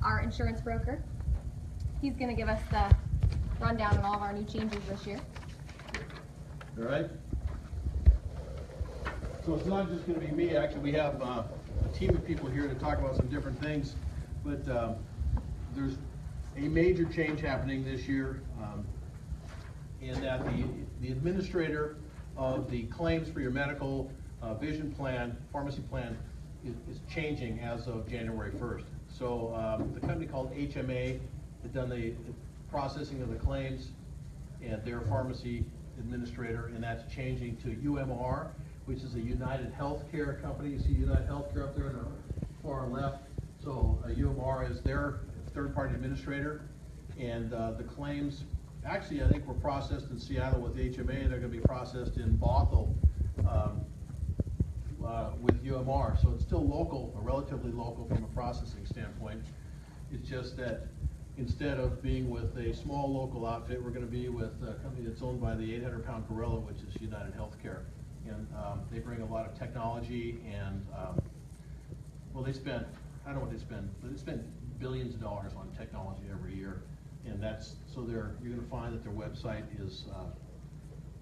our insurance broker. He's going to give us the rundown on all of our new changes this year. All right. So it's not just going to be me. Actually, we have a team of people here to talk about some different things. But there's a major change happening this year in that the administrator of the claims for your medical, vision plan, pharmacy plan is changing as of January 1st. So the company called HMA had done the processing of the claims, and their pharmacy administrator, and that's changing to UMR, which is a United Healthcare company. You see United Healthcare up there on the far left. So UMR is their third-party administrator, and the claims, actually I think were processed in Seattle with HMA. They're going to be processed in Bothell with UMR. So it's still local, or relatively local from a processing standpoint. It's just that instead of being with a small local outfit, we're going to be with a company that's owned by the 800-pound gorilla, which is United Healthcare. And they bring a lot of technology and, well, they spend, I don't know what they spend, but they spend billions of dollars on technology every year. And that's, so you're going to find that their website is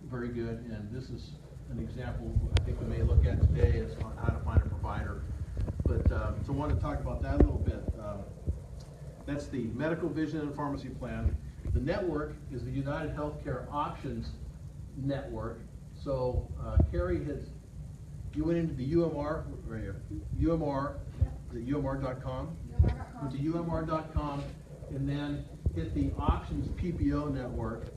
very good. And this is an example I think we may look at today is on how to find a provider. But so I want to talk about that a little bit. That's the medical, vision, and pharmacy plan. The network is the United Healthcare Options Network. So Carrie you went into the UMR, right here, UMR, the UMR.com, went to UMR.com, and then hit the Options PPO network.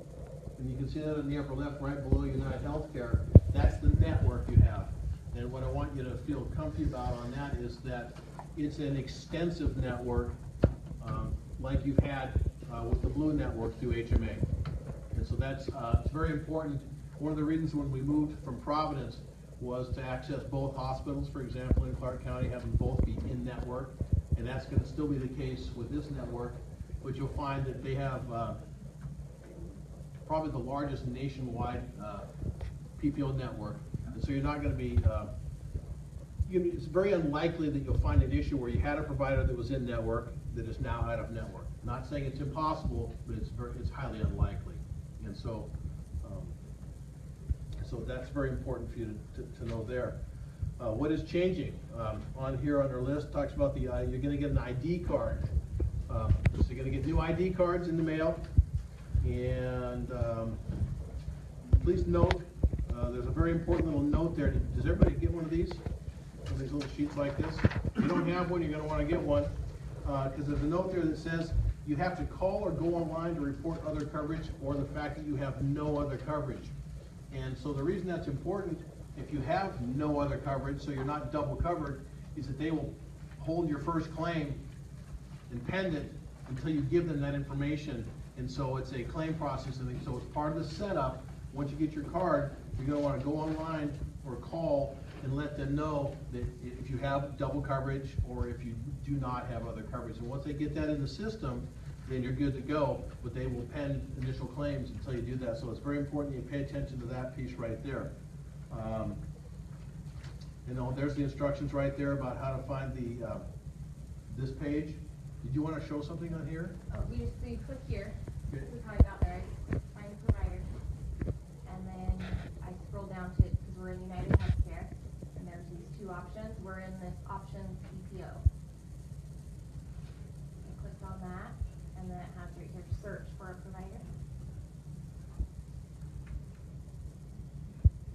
And you can see that in the upper left, right below United Healthcare. That's the network you have. And what I want you to feel comfy about on that is that it's an extensive network, like you've had with the Blue Network through HMA. And so that's it's very important. One of the reasons when we moved from Providence was to access both hospitals, for example, in Clark County, have them both be in network. And that's going to still be the case with this network, but you'll find that they have probably the largest nationwide PPO network. And so you're not going to be, it's very unlikely that you'll find an issue where you had a provider that was in network that is now out of network. Not saying it's impossible, but it's highly unlikely. And so, so that's very important for you to know there. What is changing? On here on our list talks about the, you're going to get an ID card. So you're going to get new ID cards in the mail. And please note, there's a very important little note there. Does everybody get one of these? One of these little sheets like this? If you don't have one, you're going to want to get one. Because there's a note there that says you have to call or go online to report other coverage or the fact that you have no other coverage. And so the reason that's important, if you have no other coverage, so you're not double covered, is that they will hold your first claim and pend it until you give them that information. And so it's a claim processing. So it's part of the setup. Once you get your card, you're going to want to go online or call and let them know that if you have double coverage or if you do not have other coverage. And once they get that in the system, then you're good to go, but they will pen initial claims until you do that. So it's very important that you pay attention to that piece right there. You know, there's the instructions right there about how to find the this page. Did you want to show something on here? Oh, so you click here. Okay. This is how I got there. I find a provider, and then I scroll down to, because we're in United Healthcare, and there's these two options. We're in this options PPO. I clicked on that, and then it has right here search for a provider.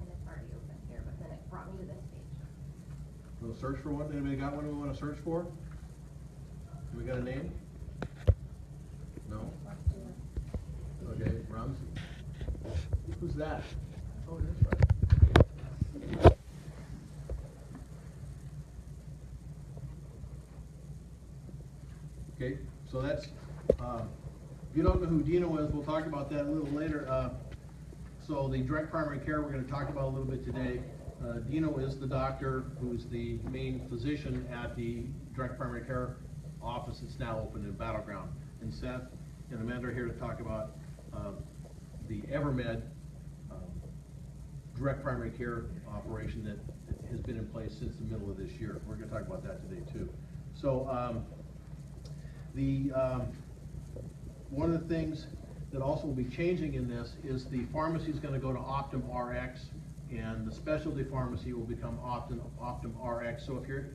And it's already open here, but then it brought me to this page. Want to search for one? Anybody got one we want to search for? Do we got a name? No? Okay, Rams. Who's that? Oh, it is right. Okay, so that's, if you don't know who Dino is, we'll talk about that a little later. So the direct primary care we're going to talk about a little bit today. Dino is the doctor who's the main physician at the direct primary care office that's now open in Battleground. And Seth and Amanda are here to talk about the Evermed direct primary care operation that has been in place since the middle of this year. We're going to talk about that today too. So One of the things that also will be changing in this is the pharmacy is going to go to Optum RX, and the specialty pharmacy will become Optum RX. So if you're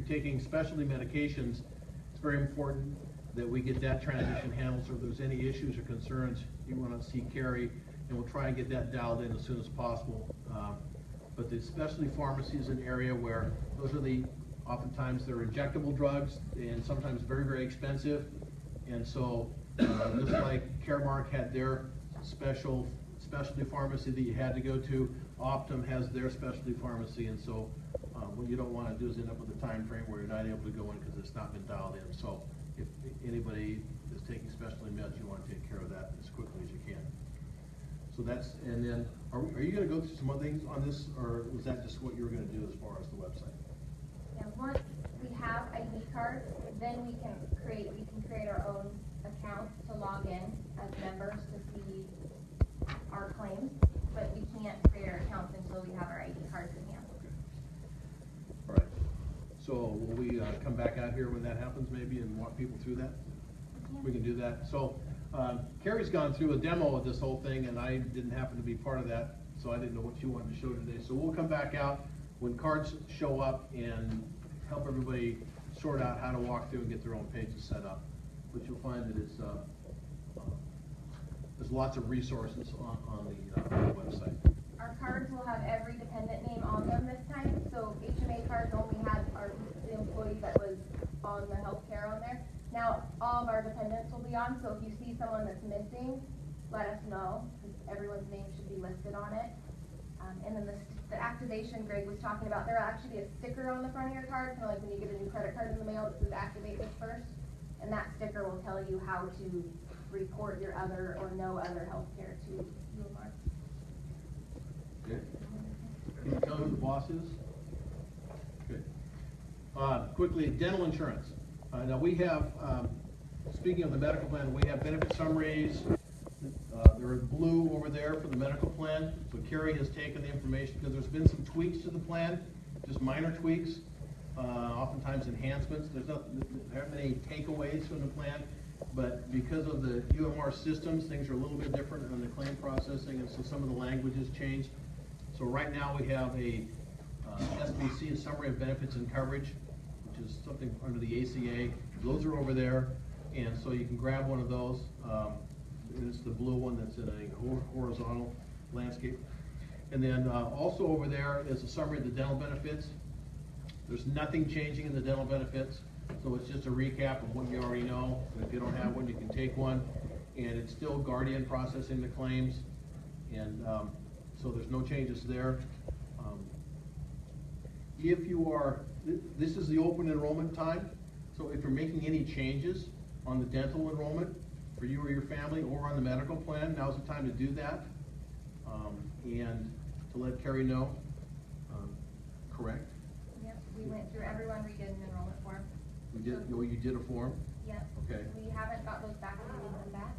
taking specialty medications, it's very important that we get that transition handled. So if there's any issues or concerns, you want to see Carrie, and we'll try and get that dialed in as soon as possible. But the specialty pharmacy is an area where those are oftentimes they're injectable drugs, and sometimes very, very expensive. And so just like Caremark had their specialty pharmacy that you had to go to, Optum has their specialty pharmacy. And so what you don't want to do is end up with a time frame where you're not able to go in because it's not been dialed in. So if anybody is taking specialty meds, you want to take care of that as quickly as you can. So that's, and then, are you going to go through some other things on this, or was that just what you were going to do as far as the website? Yeah, once we have ID cards, then we can create our own account to log in as members to see our claims, but we can't create our accounts until we have our ID cards in hand. Okay. All right. So will we come back out here when that happens maybe and walk people through that? We can do that. So Carrie's gone through a demo of this whole thing, and I didn't happen to be part of that, so I didn't know what you wanted to show today. So we'll come back out when cards show up and help everybody sort out how to walk through and get their own pages set up. But you'll find that it's there's lots of resources on the website. Our cards will have every dependent name on them this time. So HMA cards only had the employee that was on the health care on there. Now all of our dependents will be on, so if you see someone that's missing, let us know, because everyone's name should be listed on it. And then the activation Greg was talking about, there will actually be a sticker on the front of your card, kind of like when you get a new credit card in the mail that says activate this first. And that sticker will tell you how to report your other or no other health care to UMR. Okay. Can you tell who the boss is? Good. Quickly, dental insurance. Now we have, speaking of the medical plan, we have benefit summaries. There is blue over there for the medical plan. So Carrie has taken the information, because there's been some tweaks to the plan, just minor tweaks, oftentimes enhancements. There aren't many takeaways from the plan, but because of the UMR systems, things are a little bit different on the claim processing, and so some of the language has changed. So right now we have a SBC, a summary of benefits and coverage, which is something under the ACA. Those are over there, and so you can grab one of those. It's the blue one that's in a horizontal landscape. And then also over there is a summary of the dental benefits. There's nothing changing in the dental benefits, so it's just a recap of what you already know. If you don't have one, you can take one. And it's still Guardian processing the claims, and so there's no changes there. If you are, this is the open enrollment time, so if you're making any changes on the dental enrollment for you or your family, or on the medical plan, now's the time to do that, and to let Carrie know. Correct? Yep, we went through everyone, we did an enrollment form. We did. Oh, you did a form? Yep. Okay. We haven't got those back, we need them back.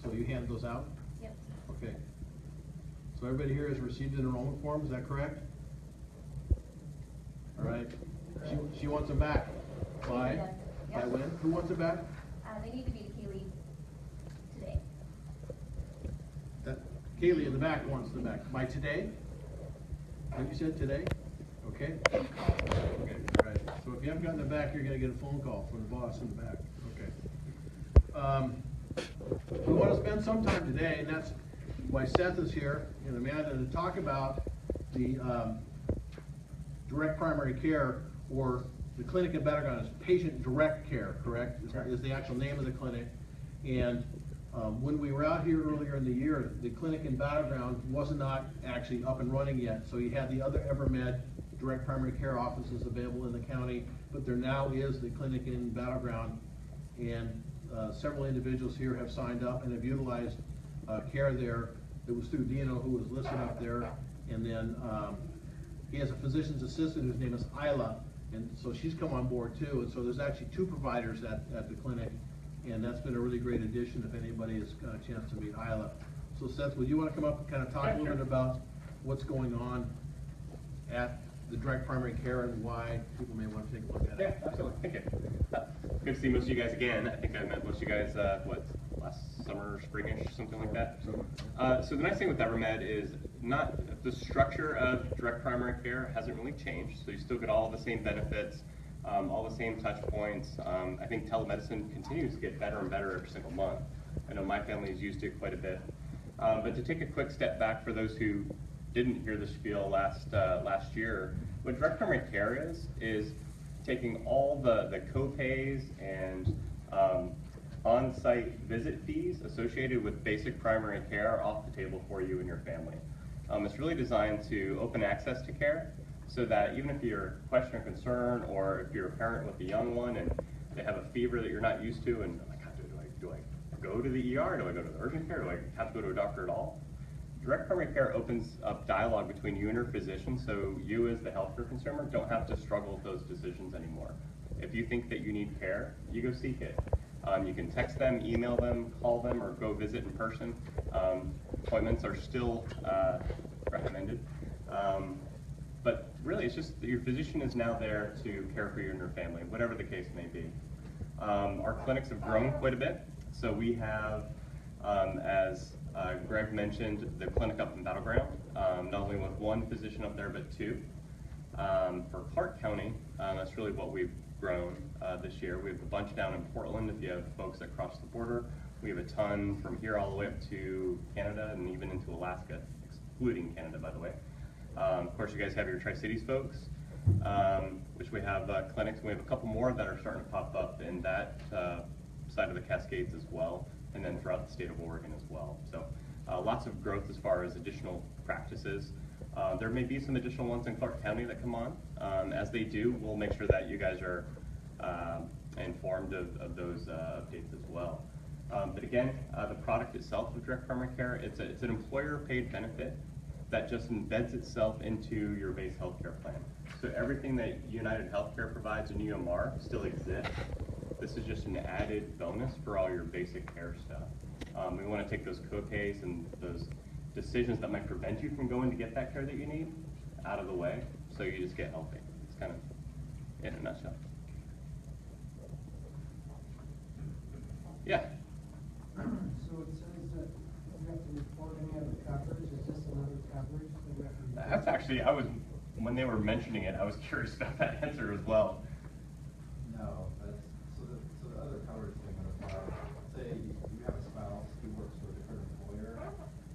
So you hand those out? Yep. Okay. So everybody here has received an enrollment form, is that correct? All right. She wants them back. By? Yep. By when? Who wants it back? They need to be to Kaylee today. Kaylee in the back wants them back. By today? What you said, today? Okay. Okay, all right. So if you haven't gotten it back, you're gonna get a phone call from the boss in the back. Okay. We want to spend some time today, and that's why Seth is here and Amanda, to talk about the direct primary care, or the clinic in Battleground is Patient Direct Care, correct? Is the actual name of the clinic. And when we were out here earlier in the year, the clinic in Battleground was not actually up and running yet. So you had the other EverMed direct primary care offices available in the county, but there now is the clinic in Battleground, and several individuals here have signed up and have utilized care there. It was through Dino, who was listed up there, and then he has a physician's assistant whose name is Isla, and so she's come on board too. And so there's actually two providers at the clinic, and that's been a really great addition if anybody has got a chance to meet Isla. So Seth, would you want to come up and kind of talk a little bit about what's going on at the direct primary care and why people may want to take a look at it? Yeah, absolutely. Thank you. Good to see most of you guys again. I think I met most of you guys, last summer, springish, something like that. So the nice thing with EverMed is the structure of direct primary care hasn't really changed. So you still get all the same benefits, all the same touch points. I think telemedicine continues to get better and better every single month. I know my family's used it quite a bit. But to take a quick step back for those who didn't hear the spiel last year, what direct primary care is taking all the co-pays and on-site visit fees associated with basic primary care off the table for you and your family. It's really designed to open access to care so that even if you're a question or concern, or if you're a parent with a young one and they have a fever that you're not used to, and like, do I go to the ER? Do I go to the urgent care? Do I have to go to a doctor at all? Direct primary care opens up dialogue between you and your physician, so you as the healthcare consumer don't have to struggle with those decisions anymore. If you think that you need care, you go seek it. You can text them, email them, call them, or go visit in person. Appointments are still recommended. But really, it's just that your physician is now there to care for you and your family, whatever the case may be. Our clinics have grown quite a bit. So we have, as Greg mentioned, the clinic up in Battleground, not only with one physician up there, but two. For Clark County, that's really what we've grown this year. We have a bunch down in Portland if you have folks that cross the border. We have a ton from here all the way up to Canada and even into Alaska, excluding Canada, by the way. Of course, you guys have your Tri-Cities folks, which we have clinics. We have a couple more that are starting to pop up in that side of the Cascades as well, and then throughout the state of Oregon as well. So lots of growth as far as additional practices. There may be some additional ones in Clark County that come on. As they do, we'll make sure that you guys are informed of those updates as well. But again, the product itself of direct primary care, it's an employer-paid benefit that just embeds itself into your base healthcare plan. So everything that United Healthcare provides in UMR still exists. This is just an added bonus for all your basic care stuff. We want to take those co-pays and those decisions that might prevent you from going to get that care that you need out of the way, so you just get healthy. It's kind of in a nutshell. Yeah? So it says that we have to report any other coverage. Is this another coverage that we have to report? That's actually, when they were mentioning it, I was curious about that answer as well. No, so the other coverage thing would apply. Say you have a spouse who works for a different employer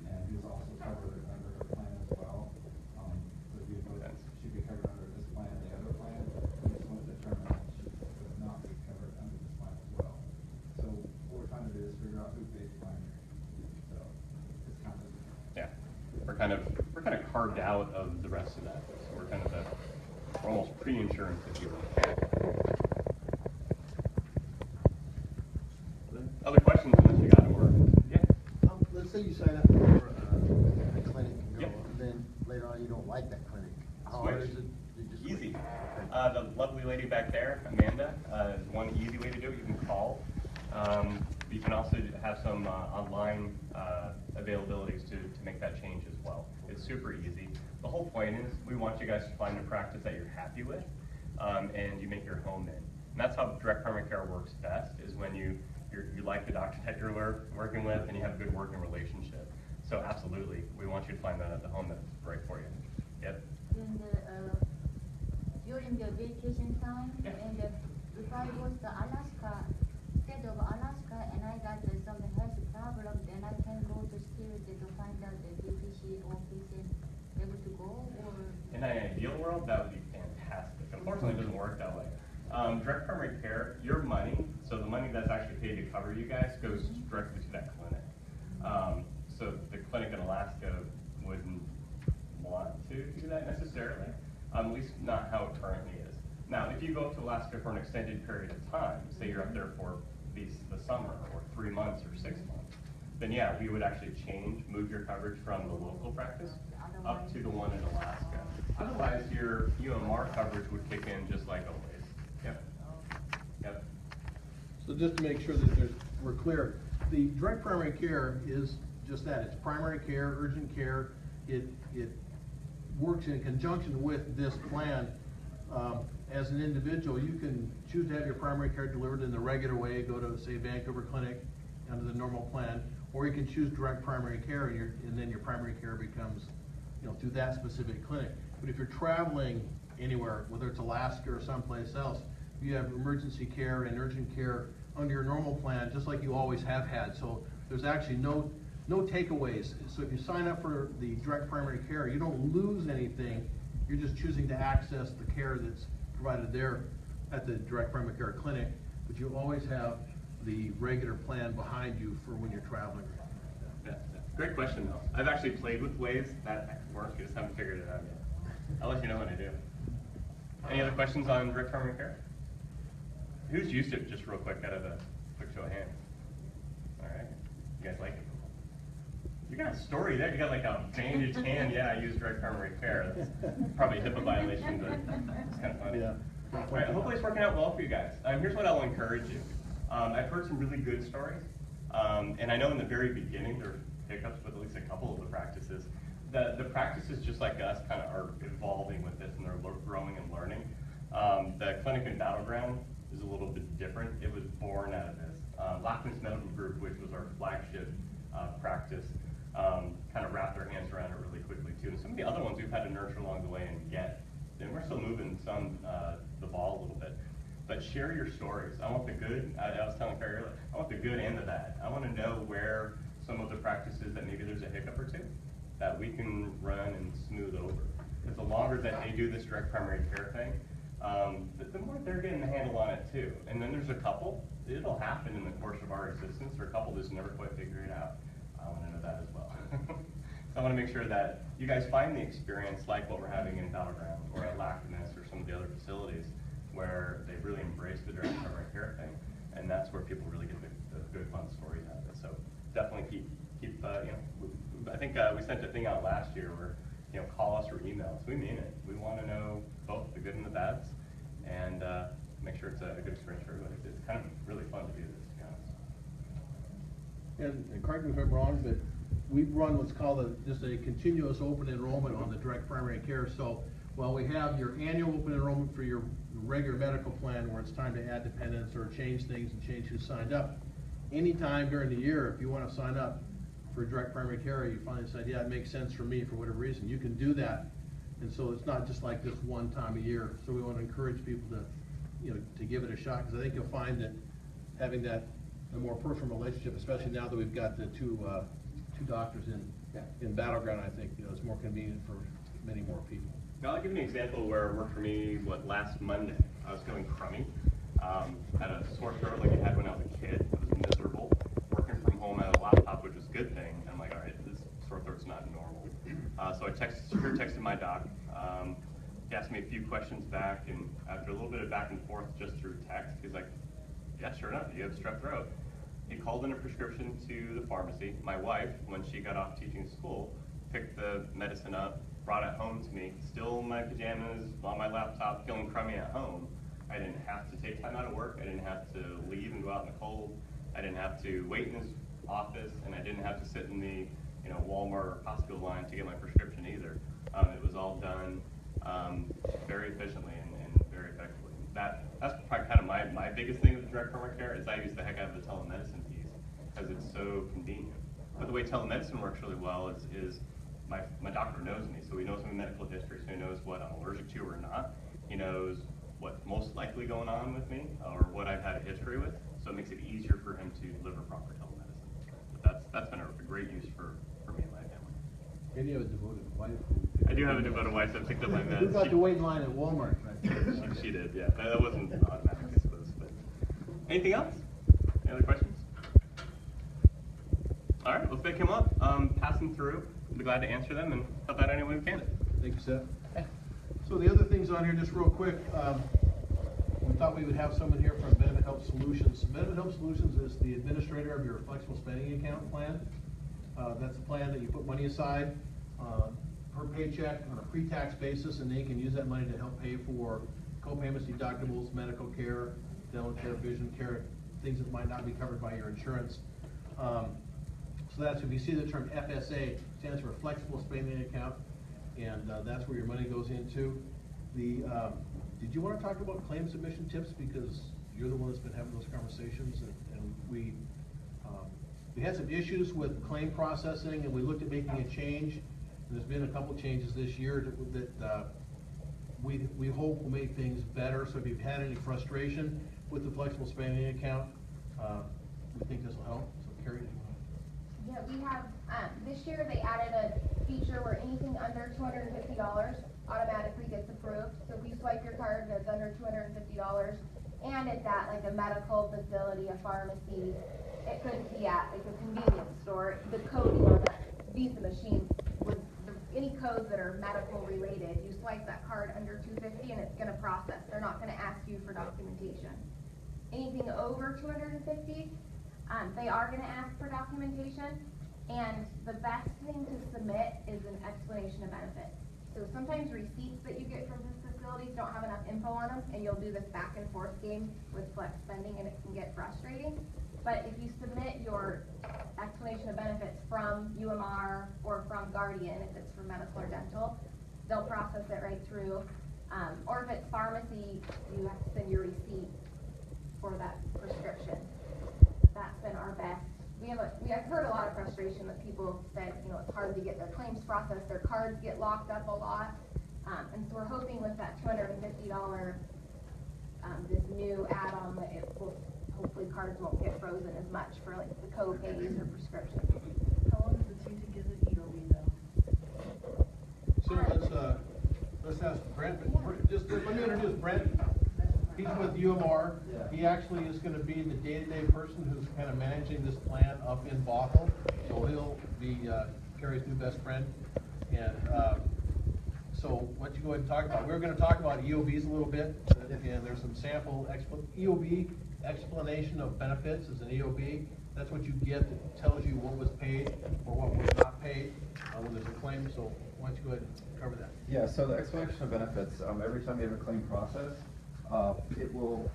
and who's also covered under her plan as well. So you both should be covered under this plan and the other plan. You just want to determine that she would not be covered under this plan as well. So what we're trying to do is figure out who pays primary. So it's kind of We're kind of carved out of the rest of that. So we're kind of we're almost pre-insurance, if you will. Other questions unless you got it, or yeah? Let's say you sign up for a clinic and go, Yep. and then later on you don't like that clinic. How hard is it? You just Easy. The lovely lady back there, Amanda, is one easy way to do it. You can call. You can also have some online availabilities to make that change as well. It's super easy. The whole point is we want you guys to find a practice that you're happy with, and you make your home in. And that's how direct primary care works best, is when you like the doctor that you're working with and you have a good working relationship. So absolutely, we want you to find the home that's right for you. Yep. And during the vacation time, Yeah. and if I go to Alaska, state of Alaska, and I got some health problem, then I can go to still to find out the DPC office and able to go, or? In an ideal world, that would be fantastic. Unfortunately, it doesn't work that way. Direct primary care, your money, so the money that's actually paid to cover you guys goes directly to that clinic. So the clinic in Alaska wouldn't want to do that necessarily, at least not how it currently is. Now, if you go up to Alaska for an extended period of time, say you're up there for the summer, or 3 months, or 6 months, then yeah, we would actually move your coverage from the local practice up to the one in Alaska. Otherwise, your UMR coverage would kick in just like always. Yep. Yep. So just to make sure that we're clear, the direct primary care is just that. It's primary care, urgent care. It works in conjunction with this plan. as an individual, you can choose to have your primary care delivered in the regular way, go to, say, Vancouver Clinic under the normal plan, or you can choose direct primary care, and then your primary care becomes, through that specific clinic. But if you're traveling anywhere, whether it's Alaska or someplace else, you have emergency care and urgent care under your normal plan, just like you always have had. So there's actually no takeaways. So if you sign up for the direct primary care, you don't lose anything. You're just choosing to access the care that's provided there at the direct primary care clinic, but you always have the regular plan behind you for when you're traveling. Yeah, great question though. I've actually played with ways that work, you just haven't figured it out yet. I'll let you know when I do. Any other questions on direct primary care? Who's used it, just real quick, out of a quick show of hands? All right, you guys like it? You got a story there. You got like a bandaged hand. Yeah, I use direct primary care. That's probably a HIPAA violation, but it's kind of funny. Yeah. All right, hopefully it's working out well for you guys. Here's what I'll encourage you. I've heard some really good stories, and I know in the very beginning there were hiccups with at least a couple of the practices. The practices, just like us, kind of are evolving with this, and they're growing and learning. The clinic in Battleground is a little bit different. It was born out of this. Lackman's Medical Group, which was our flagship practice, kind of wrapped their hands around it really quickly too. And some of the other ones we've had to nurture along the way and get. And we're still moving the ball a little bit. But share your stories. I want the good. I was telling Prairie earlier, I want the good and the bad. I want to know where some of the practices that maybe there's a hiccup or two that we can run and smooth over. Because the longer that they do this direct primary care thing, the more they're getting the handle on it too. And then there's a couple, it'll happen in the course of our existence, or a couple just never quite figure it out. I want to know that as well. So I want to make sure that you guys find the experience like what we're having in Battleground or at Lackman's or some of the other facilities where they've really embraced the direct primary care thing, and that's where people really get the good fun stories out of it. So definitely keep I think we sent a thing out last year where call us or email us. We mean it. We want to know both the good and the bads, and make sure it's a good experience for everybody. It's kind of really fun to do this, to be honest. And correct me if I'm wrong, but we've run what's called just a continuous open enrollment on the direct primary care. So while we have your annual open enrollment for your regular medical plan where it's time to add dependents or change things and change who signed up, anytime during the year, if you want to sign up for direct primary care, you finally decide, yeah, it makes sense for me for whatever reason, you can do that. And so it's not just like this one time a year. So we want to encourage people to give it a shot, because I think you'll find that having a more personal relationship, especially now that we've got the two doctors in Battleground, I think it's more convenient for many more people. Now I'll give you an example where it worked for me. Last Monday I was feeling crummy. Had a sore throat like I had when I was a kid. It was miserable. Working from home at a laptop, which was a good thing. I'm like, all right, this sore throat's not normal. So I texted my doc. He asked me a few questions back, and after a little bit of back and forth just through text, he's like, yeah, sure enough, you have strep throat. He called in a prescription to the pharmacy. My wife, when she got off teaching school, picked the medicine up, brought it home to me, still in my pajamas, on my laptop, feeling crummy at home. I didn't have to take time out of work. I didn't have to leave and go out in the cold. I didn't have to wait in his office, and I didn't have to sit in the Walmart or hospital line to get my prescription either. It was all done very efficiently and very effectively. That's probably kind of my biggest thing with the direct primary care is I use the heck out of the telemedicine piece because it's so convenient. But the way telemedicine works really well is my doctor knows me, so he knows my medical history, so he knows what I'm allergic to or not. He knows what's most likely going on with me or what I've had a history with, so it makes it easier for him to deliver proper telemedicine. But that's been a great use for me and my family. And you have a devoted wife. I do have a devoted wife that picked up my meds. Who got to wait in line at Walmart? She did, yeah. That wasn't automatic, I suppose. But anything else? Any other questions? All right, let's pick him up. Pass them through. We'll be glad to answer them and help out any way we can. Thank you, Seth. So the other things on here, just real quick, we thought we would have someone here from Benefit Help Solutions. Benefit Help Solutions is the administrator of your flexible spending account plan. That's a plan that you put money aside per paycheck on a pre-tax basis, and then you can use that money to help pay for co-payments, deductibles, medical care, dental care, vision care, things that might not be covered by your insurance. So that's, if you see the term FSA, stands for Flexible Spending Account, and that's where your money goes into. The Did you wanna talk about claim submission tips, because you're the one that's been having those conversations, and we had some issues with claim processing, and we looked at making a change. And there's been a couple changes this year that we hope will make things better. So if you've had any frustration with the flexible spending account, we think this will help. So Carrie, did you want to? Yeah, we have, this year they added a feature where anything under $250 automatically gets approved. So if you swipe your card that's under $250, and it's at like a medical facility, a pharmacy, it couldn't be at like a convenience store, the coding on that Visa machine would, any codes that are medical related, you swipe that card under $250 and it's gonna process. They're not gonna ask you for documentation. Anything over $250, they are gonna ask for documentation, and the best thing to submit is an explanation of benefits. So sometimes receipts that you get from these facilities don't have enough info on them, and you'll do this back and forth game with flex spending, and it can get frustrating. But if you submit your explanation of benefits from UMR or from Guardian, if it's for medical or dental, they'll process it right through. Or if it's pharmacy, you have to send your receipt for that prescription. That's been our best. I've heard a lot of frustration that people said, you know, it's hard to get their claims processed, their cards get locked up a lot. And so we're hoping with that $250, this new add-on, that it will, hopefully cards won't get frozen as much for like the co-pays or prescriptions. How long does it take to get an EOB though? So let's ask Brent, just let me introduce Brent. He's with UMR. He actually is gonna be the day-to-day person who's kind of managing this plan up in Bothell. So he'll be Carrie's new best friend. And so why don't you go ahead and talk about, we're gonna talk about EOBs a little bit. And there's some sample EOB explanation of benefits is an EOB. That's what you get that tells you what was paid or what was not paid when there's a claim. So why don't you go ahead and cover that? Yeah, so the explanation of benefits, every time you have a claim process, it will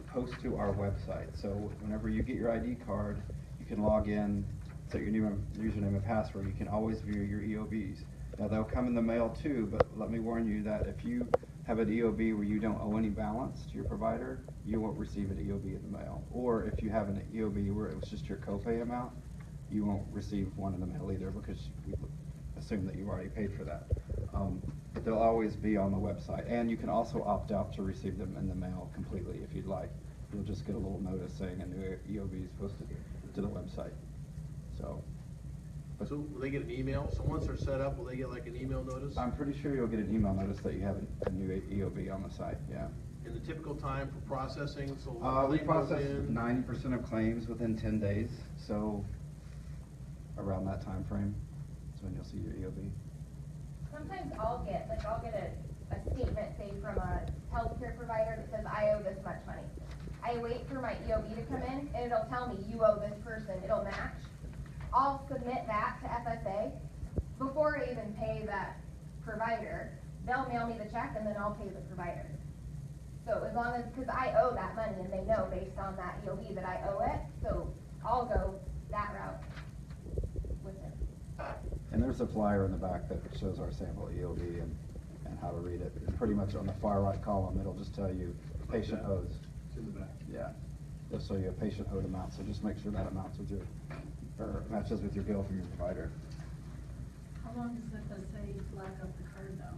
post to our website. So whenever you get your ID card, you can log in, set your username and password. You can always view your EOBs. Now they'll come in the mail too, but let me warn you that if you have an EOB where you don't owe any balance to your provider, you won't receive an EOB in the mail. Or if you have an EOB where it was just your copay amount, you won't receive one in the mail either, because we assume that you already paid for that. But they'll always be on the website, and you can also opt out to receive them in the mail completely if you'd like. You'll just get a little notice saying a new EOB is posted to the website. So will they get an email? So once they're set up, will they get like an email notice? I'm pretty sure you'll get an email notice that you have a new EOB on the site, yeah. In the typical time for processing, so We claim goes process in. 90% of claims within 10 days, so around that time frame is when you'll see your EOB. Sometimes I'll get a statement, say from a healthcare provider that says I owe this much money. I wait for my EOB to come in, and it'll tell me you owe this person, it'll match. I'll submit that to FSA before I even pay that provider. They'll mail me the check, and then I'll pay the provider. So as long as, because I owe that money, and they know based on that EOB that I owe it, so I'll go that route with it. And there's a flyer in the back that shows our sample EOB and how to read it. And pretty much on the far right column, it'll just tell you patient owes. It's in the back. Yeah, it'll show you a patient owed amount, so just make sure that amounts with your, or matches with your bill from your provider. How long does FSA lock up the card though?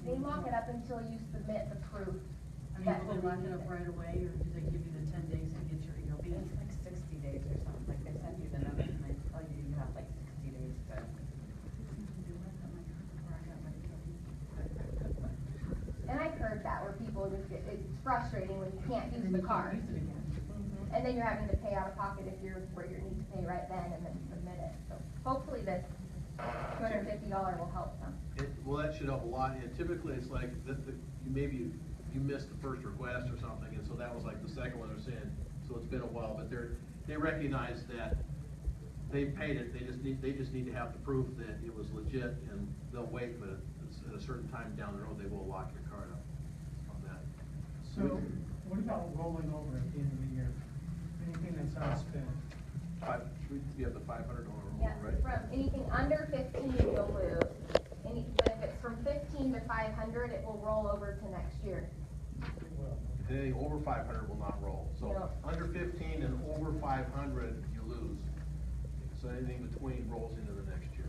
They lock it up until you submit the proof. I mean, will they lock it up right away, or do they give you the 10 days to get your EOB? It's like 60 days or something, like they send you the notice and they tell you you have like 60 days to. And I've heard that where people just get, it's frustrating when you can't use And the you can't card. use it again. And then you're having to pay out of pocket if you're where you need to pay right then and then submit it. So hopefully this $250 will help them. Well, that should help a lot, and typically it's like, maybe you missed the first request or something, and so that was like the second one they're saying, so it's been a while, but they recognize that they paid it, they just need to have the proof that it was legit, and they'll wait, but at a certain time down the road, they will lock your card up on that. So what about rolling over at the end of the year? Anything that's unspent? We have the $500 rule, Yeah, right? from anything under 15 you'll lose. But if it's from 15 15 to 500, it will roll over to next year. Anything over 500 will not roll. So No. under 15 and over 500, you lose. So anything between rolls into the next year.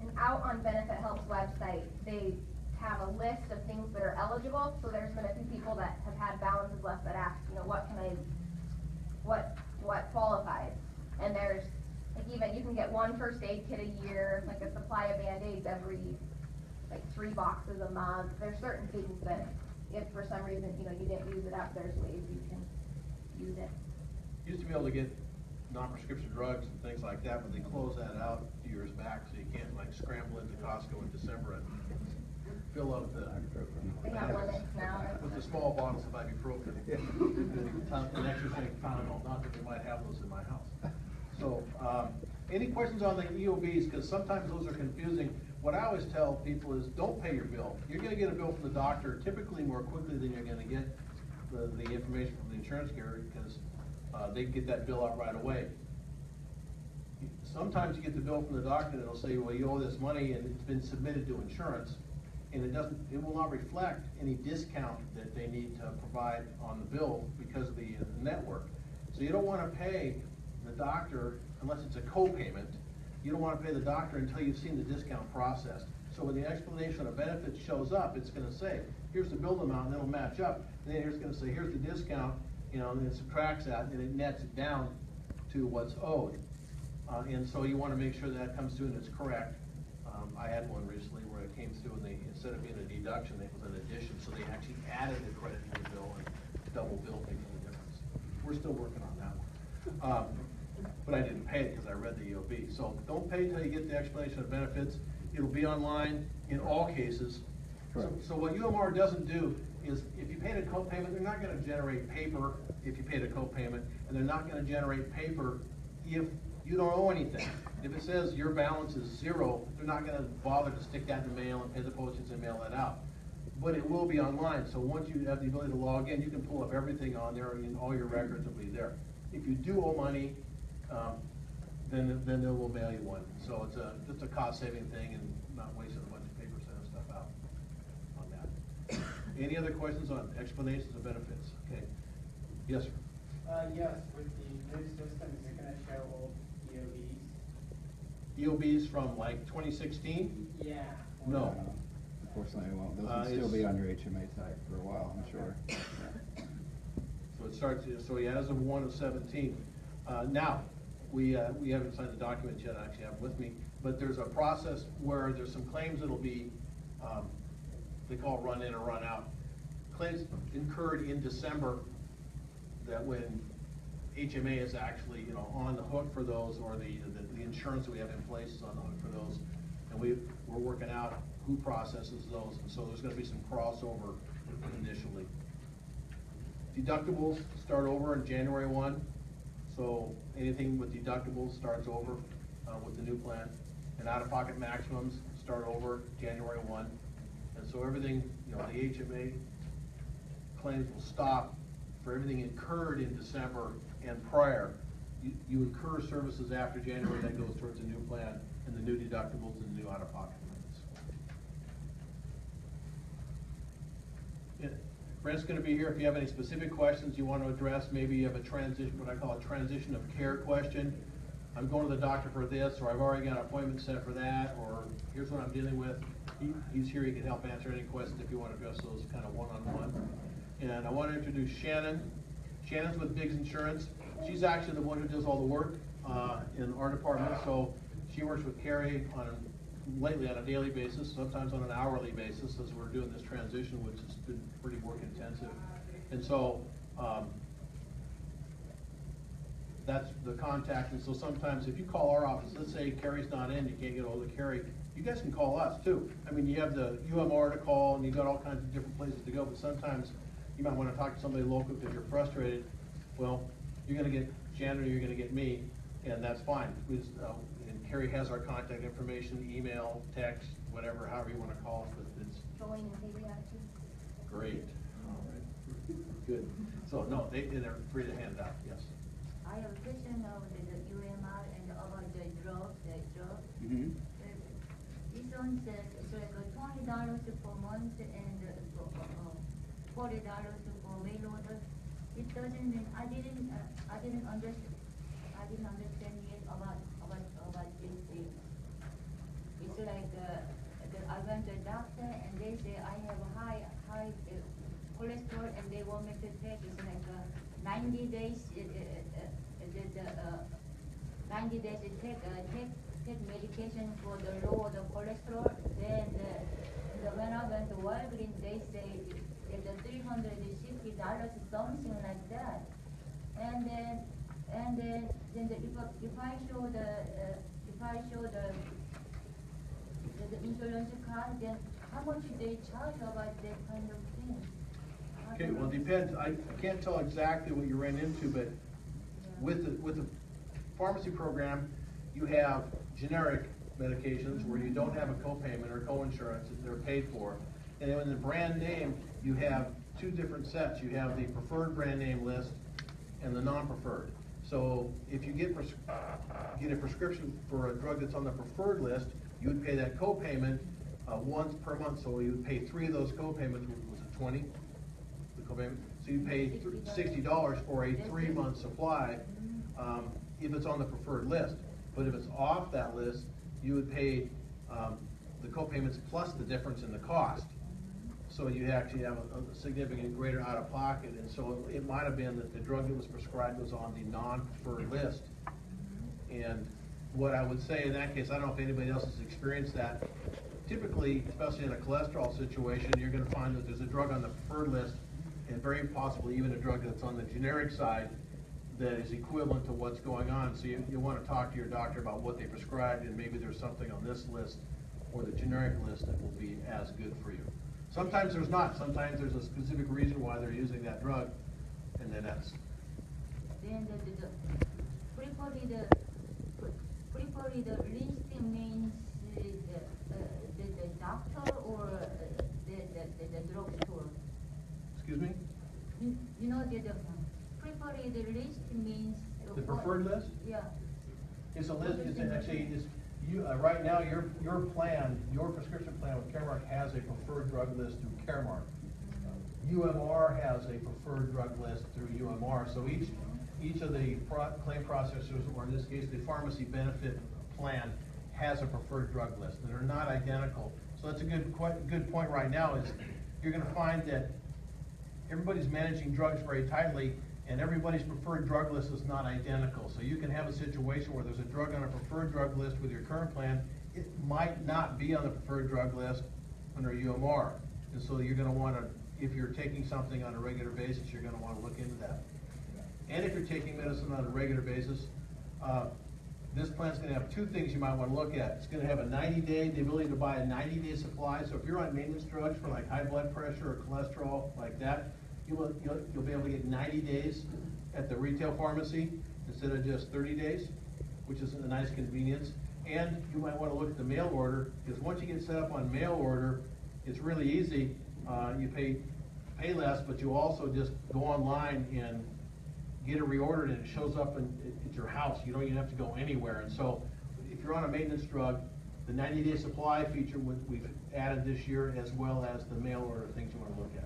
And out on Benefit Help's website, they have a list of things that are eligible. So there's been a few people that have had balances left that ask, what qualifies? And there's, like, even you can get one first aid kit a year, like a supply of Band-Aids every, like, 3 boxes a month. There's certain things that if for some reason, you didn't use it up, there's ways you can use it. Used to be able to get non-prescription drugs and things like that, but they closed that out years back, so you can't like scramble into Costco in December and fill up the They have limits now. with the small bottles of ibuprofen. An extra strength Tylenol, not that we might have those in my house. So, any questions on the EOBs, because sometimes those are confusing. What I always tell people is don't pay your bill. You're gonna get a bill from the doctor typically more quickly than you're gonna get the information from the insurance carrier, because they get that bill out right away. Sometimes you get the bill from the doctor and it'll say, well, you owe this money and it's been submitted to insurance, and it will not reflect any discount that they need to provide on the bill because of the network. So you don't wanna pay the doctor unless it's a co-payment. You don't wanna pay the doctor until you've seen the discount processed. So when the explanation of benefits shows up, it's gonna say, here's the bill amount, and it'll match up. And then it's gonna say, here's the discount, and it subtracts that, and it nets it down to what's owed. And so you wanna make sure that comes through and it's correct. I had one recently where it came through and instead of being a deduction, it was an addition, so they actually added the credit to the bill and double billed me for the difference. We're still working on that one. But I didn't pay it because I read the EOB. So don't pay until you get the explanation of benefits. It'll be online in all cases. So what UMR doesn't do is if you paid a co-payment, they're not gonna generate paper if you paid a co-payment, and they're not gonna generate paper if you don't owe anything. If it says your balance is 0, they're not gonna bother to stick that in the mail and pay the postage and mail that out. But it will be online, so once you have the ability to log in, you can pull up everything on there and all your records will be there. If you do owe money, then they will mail you one. So it's just a cost-saving thing and not wasting a bunch of paper sending stuff out on that. Any other questions on explanations of benefits? Okay. Yes, sir. Yes, with the new system, is it gonna show old EOBs? EOBs from like 2016? Yeah. No. Unfortunately, it won't. Those will still be on your HMA site for a while, I'm sure. Yeah. So it starts, so yeah, as of 1/17. Now, we haven't signed the documents yet, I actually have it with me, but there's a process where there's some claims that'll be, they call it run in or run out. Claims incurred in December that when HMA is actually, on the hook for those, or the insurance that we have in place is on the hook for those. And we're working out who processes those, and so there's gonna be some crossover initially. Deductibles start over in January 1, so anything with deductibles starts over with the new plan. And out-of-pocket maximums start over January 1. And so everything, the HMA claims will stop for everything incurred in December and prior. You incur services after January, that goes towards the new plan and the new deductibles and the new out-of-pocket limits. Yeah. Brent's gonna be here if you have any specific questions you want to address. Maybe you have a transition, what I call a transition of care question. I'm going to the doctor for this, or I've already got an appointment set for that, or here's what I'm dealing with. He's here, he can help answer any questions if you want to address those kind of one-on-one. And I want to introduce Shannon. Shannon's with Biggs Insurance. She's actually the one who does all the work in our department, so she works with Carrie lately on a daily basis, sometimes on an hourly basis, as we're doing this transition, which has been pretty work intensive. And so that's the contact. And so sometimes if you call our office, let's say Carrie's not in, you can't get hold of Carrie, you guys can call us too. I mean, you have the UMR to call and you've got all kinds of different places to go, but sometimes you might want to talk to somebody local because you're frustrated. Well, you're going to get Shannon or you're going to get me, and that's fine. And Carrie has our contact information, email, text, whatever, however you want to call it. But it's Join and pay reaction. great. All right. Good. So no, they're free to hand out. Yes. I have a question of the UMR and about the drug. Mm-hmm. This son said it's like $20 per month and $40 for mail order. It doesn't mean I didn't understand yet about this thing. It's like I went to the doctor and they say I have high cholesterol and they want me to take it's like 90 days. 90 days to take medication for the lower the cholesterol. Then when I went to Walgreens, they say it's $360 something like that. And then if I show the insurance card, then how much they charge about that kind of thing? Okay, well, it depends. I can't tell exactly what you ran into, but with the pharmacy program, you have generic medications where you don't have a copayment or co-insurance, they're paid for. And then in the brand name, you have two different sets. You have the preferred brand name list and the non-preferred. So if you get a prescription for a drug that's on the preferred list, you would pay that copayment once per month. So you would pay 3 of those copayments. Was it 20? The copayment. So you pay $60 for a 3-month supply if it's on the preferred list. But if it's off that list, you would pay the copayments plus the difference in the cost. So you actually have a significant greater out-of-pocket, and so it might have been that the drug that was prescribed was on the non-preferred list. And what I would say in that case, I don't know if anybody else has experienced that. Typically, especially in a cholesterol situation, you're going to find that there's a drug on the preferred list, and very possibly even a drug that's on the generic side that is equivalent to what's going on. So you want to talk to your doctor about what they prescribed, and maybe there's something on this list or the generic list that will be as good for you. Sometimes there's not. Sometimes there's a specific reason why they're using that drug, and then that's. Then the listing means the doctor or the drugstore. Excuse me? You know the preferred list means. The preferred list? Yeah. It's a list. It's actually you right now your plan, your prescription plan with Caremark has a preferred drug list through Caremark. UMR has a preferred drug list through UMR. So each of the claim processors, or in this case the pharmacy benefit plan, has a preferred drug list. They're not identical. So that's a good point right now. Is you're going to find that everybody's managing drugs very tightly, and everybody's preferred drug list is not identical. So you can have a situation where there's a drug on a preferred drug list with your current plan. It might not be on the preferred drug list under UMR. And so you're going to want to, if you're taking something on a regular basis, you're going to want to look into that. And if you're taking medicine on a regular basis, this plan's going to have 2 things you might want to look at. It's going to have a 90-day, the ability to buy a 90-day supply. So if you're on maintenance drugs for like high blood pressure or cholesterol like that, you'll be able to get 90 days at the retail pharmacy instead of just 30 days, which is a nice convenience. And you might want to look at the mail order, because once you get set up on mail order, it's really easy. You pay less, but you also just go online and get it reordered, and it shows up at your house. You don't even have to go anywhere. And so if you're on a maintenance drug, the 90-day supply feature we've added this year, as well as the mail order things you want to look at.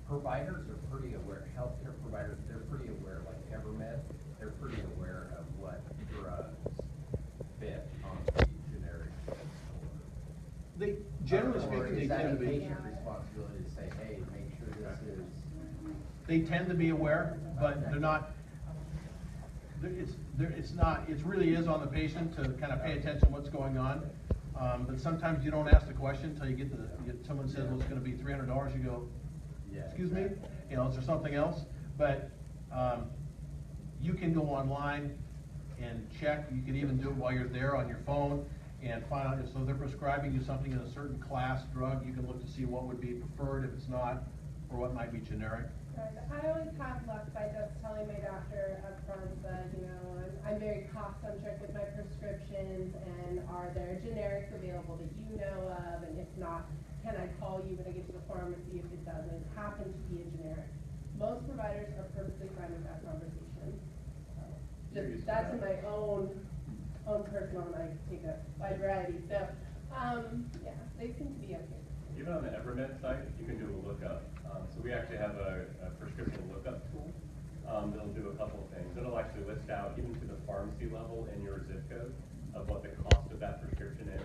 Providers are pretty aware, healthcare providers, they're pretty aware, like Evermed, they're pretty aware of what drugs fit on the generic. They, generally speaking, they tend to be. Patient responsibility to say, hey, make sure this is. They tend to be aware, but they're not. It's not. It really is on the patient to kind of pay attention to what's going on. But sometimes you don't ask the question until you get someone says, well, it's going to be $300. You go, excuse me, you know, is there something else? But you can go online and check. You can even do it while you're there on your phone and find out if so they're prescribing you something in a certain class drug. You can look to see what would be preferred if it's not, or what might be generic. I always have luck by just telling my doctor up front that, you know, I'm very cost-centric with my prescriptions, and are there generics available that you know of, and if not, can I call you when I get to the pharmacy if it doesn't happen to be a generic? Most providers are perfectly fine with that conversation. That's in my own own personal, and I take a wide variety, so, yeah, they seem to be okay. Even on the EverMed site, you can do a lookup. So we actually have a prescription lookup tool that'll do a couple of things. It'll actually list out even to the pharmacy level in your zip code of what the cost of that prescription is.